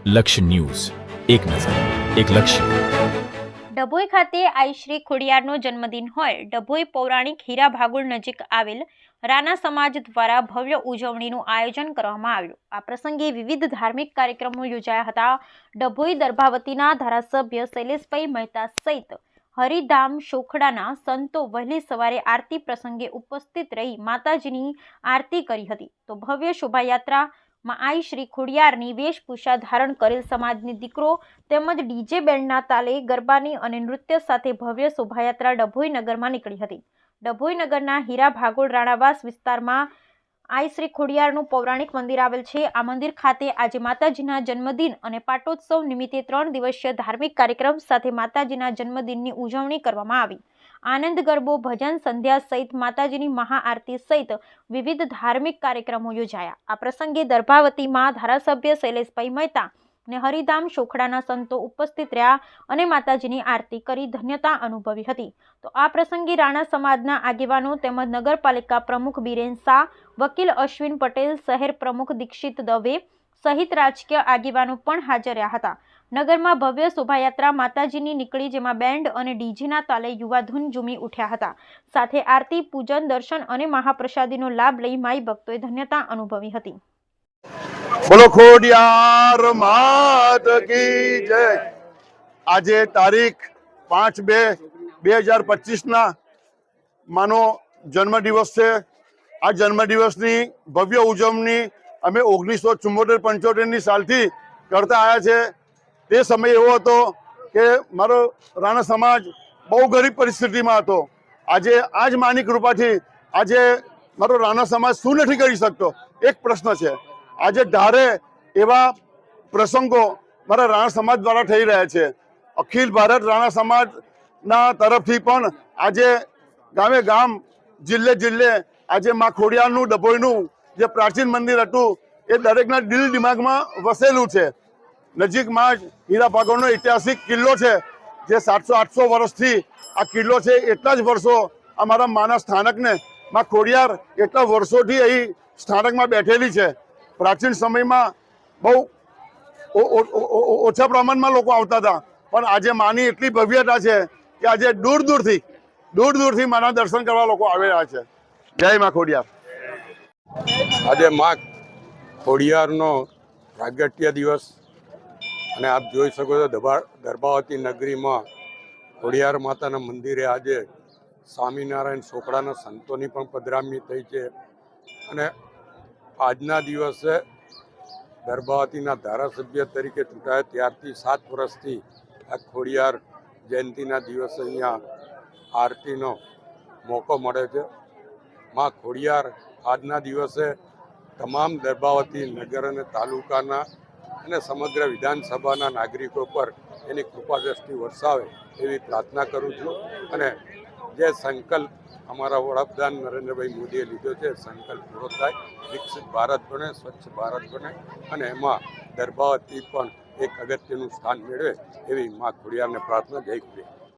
લક્ષ્ય ન્યૂઝ, એક નજર, એક લક્ષ્ય. ડભોઈ ખાતે આઈ શ્રી ખોડિયારનો જન્મદિન હોય ડભોઈ પૌરાણિક હીરા ભાગોળ નજીક આવેલ રાણા સમાજ દ્વારા ભવ્ય ઉજવણીનું આયોજન કરવામાં આવ્યું. આ પ્રસંગે વિવિધ ધાર્મિક કાર્યક્રમો યોજાયા હતા. ડભોઈ દર્ભાવતીના ધારાસભ્ય શૈલેષભાઈ મહેતા સહિત હરિધામ શોખડાના સંતો વહેલી સવારે આરતી પ્રસંગે ઉપસ્થિત રહી માતાજીની આરતી કરી હતી. તો ભવ્ય શોભાયાત્રા માં આઈ શ્રી ખોડિયારની વેશભૂષા ધારણ કરેલ સમાજની દીકરો તેમજ ડીજે બેન્ડના તાલે ગરબાની અને નૃત્ય સાથે ભવ્ય શોભાયાત્રા ડભોઈ નગરમાં નીકળી હતી. ડભોઈ નગરના હીરા ભાગોળ રાણાવાસ વિસ્તારમાં આઈ શ્રી ખોડિયારનું પૌરાણિક મંદિર આવેલ છે. આ મંદિર ખાતે આજે માતાજીના જન્મદિન અને પાટોત્સવ નિમિત્તે 3 દિવસીય ધાર્મિક કાર્યક્રમ સાથે માતાજીના જન્મદિનની ઉજવણી કરવામાં આવી. આનંદ ગરબો, ભજન સંધ્યા સહિત માતાજીની મહાઆરતી સહિત વિવિધ ધાર્મિક કાર્યક્રમો યોજાયા. આ પ્રસંગે દર્ભાવતીમાં ધારાસભ્ય શૈલેષભાઈ મહેતા અને હરિધામ શોખડાના સંતો ઉપસ્થિત રહ્યા અને માતાજીની આરતી કરી ધન્યતા અનુભવી હતી. તો આ પ્રસંગે રાણા સમાજના આગેવાનો તેમજ નગરપાલિકા પ્રમુખ બિરેન શાહ, વકીલ અશ્વિન પટેલ, શહેર પ્રમુખ દીક્ષિત દવે સહિત રાજકીય આગેવાનો પણ હાજર રહ્યા હતા. નગરમાં ભવ્ય શોભાયાત્રા માતાજીની નીકળી, જેમાં બેન્ડ અને ડીજેના તાલે યુવાધૂન ઝૂમી ઉઠ્યા હતા. સાથે આરતી, પૂજન, દર્શન અને મહાપ્રસાદીનો લાભ લઈ માઈ ભક્તોએ ધન્યતા અનુભવી હતી. બોલો ખોડિયાર માત કી જય. આજે તારીખ 5/2/2025 માનો જન્મદિવસ છે. આ જન્મદિવસની ભવ્ય ઉજવણી અમે 1974-75 સાલથી કરતા આવ્યા છે. તે સમય એવો હતો કે મારો રાણા સમાજ બહુ ગરીબ પરિસ્થિતિમાં હતો. આજે આ જ માની કૃપાથી આજે મારો રાણા સમાજ શું નથી કરી શકતો, એક પ્રશ્ન છે. આજે ધારે એવા પ્રસંગો મારા રાણા સમાજ દ્વારા થઈ રહ્યા છે. અખિલ ભારત રાણા સમાજના તરફથી પણ આજે ગામે ગામ, જિલ્લે જિલ્લે આજે મા ખોડિયારનું ડભોઈનું જે પ્રાચીન મંદિર હતું એ દરેકના દિલ દિમાગમાં વસેલું છે. નજીકમાં જ હીરા ભાગોળનો ઐતિહાસિક કિલ્લો છે, જે 700-800 વર્ષથી આ કિલ્લો છે. એટલા જ વર્ષો અમારા માના સ્થાનકને મા ખોડિયાર એટલા વર્ષોથી અહીં સ્થાનકમાં બેઠેલી છે. પ્રાચીન સમયમાં બહુ ઓછા પ્રમાણમાં લોકો આવતા હતા, પણ આજે માની એટલી ભવ્યતા છે કે આજે દૂર દૂરથી માના દર્શન કરવા લોકો આવી રહ્યા છે. જય મા ખોડિયાર. આજે મા ખોડિયારનો પ્રાગટ્ય દિવસ અને આપ જોઈ શકો છો દર્ભાવતી નગરીમાં ખોડિયાર માતાના મંદિરે આજે સ્વામિનારાયણ શોખડાના સંતોની પણ પધરામણી થઈ છે. અને આજના દિવસે દર્ભાવતીના ધારાસભ્ય તરીકે ચૂંટાયા ત્યારથી 7 વર્ષથી આ ખોડિયાર જયંતિના દિવસે અહીંયા આરતીનો મોકો મળે છે. મા ખોડિયાર આજના દિવસે તમામ દર્ભાવતી નગર અને તાલુકાના અને સમગ્ર વિધાનસભાના નાગરિકો પર એની કૃપા દ્રષ્ટિ વરસાવે એવી પ્રાર્થના કરું છું. અને જે સંકલ્પ અમારા વડાપ્રધાન નરેન્દ્રભાઈ મોદીએ લીધો છે, સંકલ્પ પૂરો થાય, વિકસિત ભારત બને, સ્વચ્છ ભારત બને અને એમાં દર્ભાવતી પણ એક અગત્યનું સ્થાન મેળવે એવી મા ખોડિયારને પ્રાર્થના. જય ખોડિયાર.